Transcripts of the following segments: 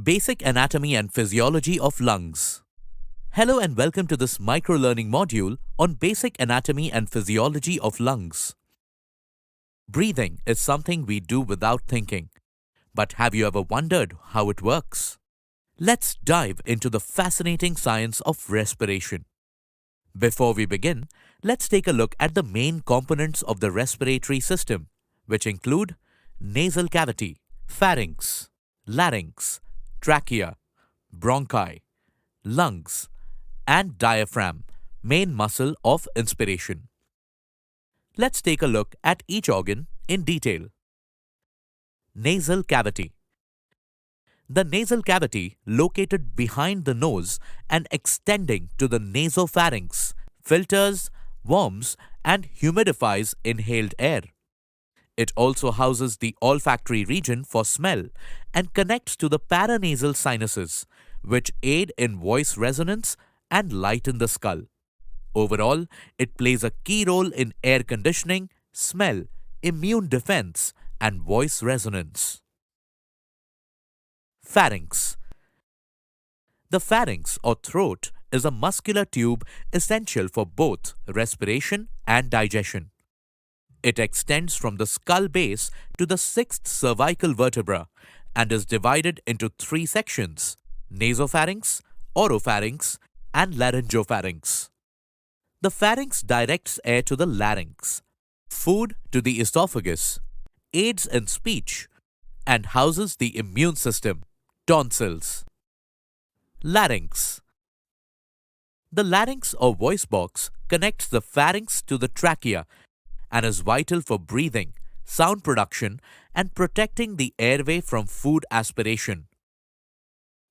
Basic Anatomy and Physiology of Lungs. Hello and welcome to this micro-learning module on Basic Anatomy and Physiology of Lungs. Breathing is something we do without thinking. But have you ever wondered how it works? Let's dive into the fascinating science of respiration. Before we begin, let's take a look at the main components of the respiratory system, which include nasal cavity, pharynx, larynx, trachea, bronchi, lungs, and diaphragm, main muscle of inspiration. Let's take a look at each organ in detail. Nasal cavity. The nasal cavity, located behind the nose and extending to the nasopharynx, filters, warms, and humidifies inhaled air. It also houses the olfactory region for smell and connects to the paranasal sinuses, which aid in voice resonance and lighten the skull. Overall, it plays a key role in air conditioning, smell, immune defense, and voice resonance. Pharynx. The pharynx or throat is a muscular tube essential for both respiration and digestion. It extends from the skull base to the sixth cervical vertebra and is divided into three sections: nasopharynx, oropharynx, and laryngopharynx. The pharynx directs air to the larynx, food to the esophagus, aids in speech, and houses the immune system, tonsils. Larynx. The larynx or voice box connects the pharynx to the trachea and is vital for breathing, sound production, and protecting the airway from food aspiration.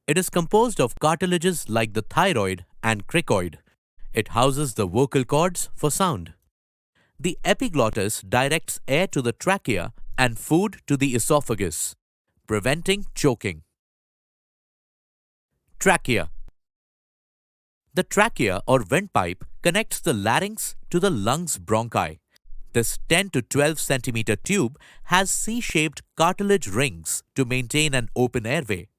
It is composed of cartilages like the thyroid and cricoid. It houses the vocal cords for sound. The epiglottis directs air to the trachea and food to the esophagus, preventing choking. Trachea. The trachea or windpipe connects the larynx to the lungs bronchi. This 10 to 12 centimeter tube has C-shaped cartilage rings to maintain an open airway.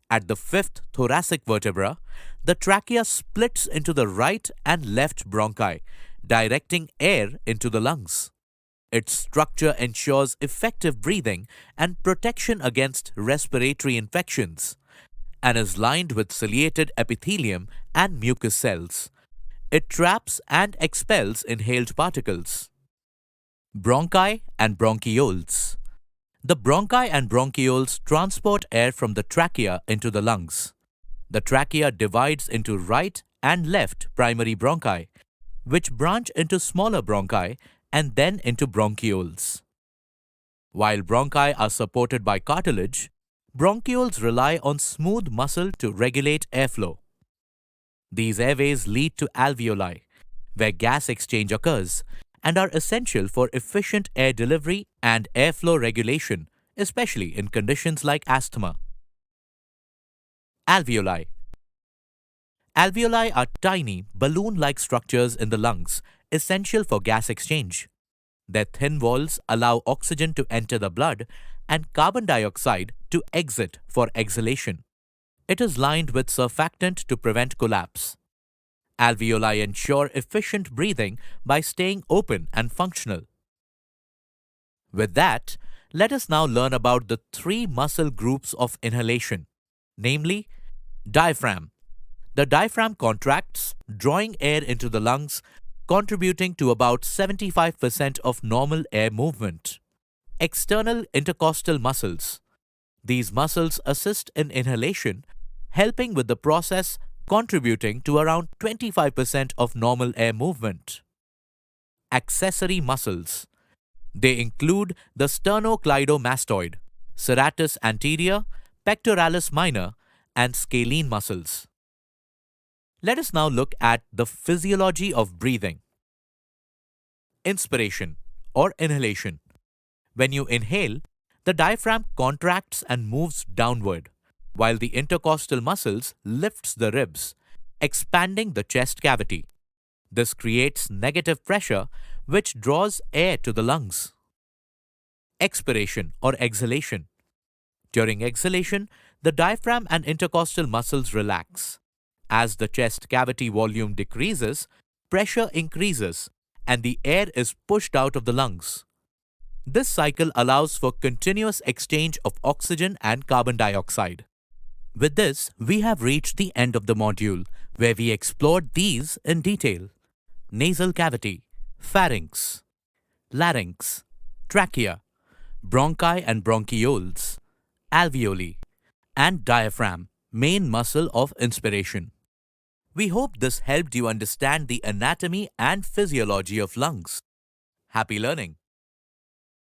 At the fifth thoracic vertebra, the trachea splits into the right and left bronchi, directing air into the lungs. Its structure ensures effective breathing and protection against respiratory infections, and is lined with ciliated epithelium and mucus cells. It traps and expels inhaled particles. Bronchi and bronchioles. The bronchi and bronchioles transport air from the trachea into the lungs. The trachea divides into right and left primary bronchi, which branch into smaller bronchi and then into bronchioles. While bronchi are supported by cartilage, bronchioles rely on smooth muscle to regulate airflow. These airways lead to alveoli, where gas exchange occurs, and are essential for efficient air delivery and airflow regulation, especially in conditions like asthma. Alveoli. Alveoli are tiny, balloon-like structures in the lungs, essential for gas exchange. Their thin walls allow oxygen to enter the blood and carbon dioxide to exit for exhalation. It is lined with surfactant to prevent collapse. Alveoli ensure efficient breathing by staying open and functional. With that, let us now learn about the three muscle groups of inhalation, namely diaphragm. The diaphragm contracts, drawing air into the lungs, contributing to about 75% of normal air movement. External intercostal muscles. These muscles assist in inhalation, helping with the process, contributing to around 25% of normal air movement. Accessory muscles. They include the sternocleidomastoid, serratus anterior, pectoralis minor, and scalene muscles. Let us now look at the physiology of breathing. Inspiration or inhalation. When you inhale, the diaphragm contracts and moves downward, while the intercostal muscles lifts the ribs, expanding the chest cavity. This creates negative pressure, which draws air to the lungs. Expiration or exhalation. During exhalation, The diaphragm and intercostal muscles relax. As the chest cavity volume decreases, pressure increases and the air is pushed out of the lungs. This cycle allows for continuous exchange of oxygen and carbon dioxide. With this, we have reached the end of the module, where we explored these in detail: nasal cavity, pharynx, larynx, trachea, bronchi and bronchioles, alveoli, and diaphragm, main muscle of inspiration. We hope this helped you understand the anatomy and physiology of lungs. Happy learning!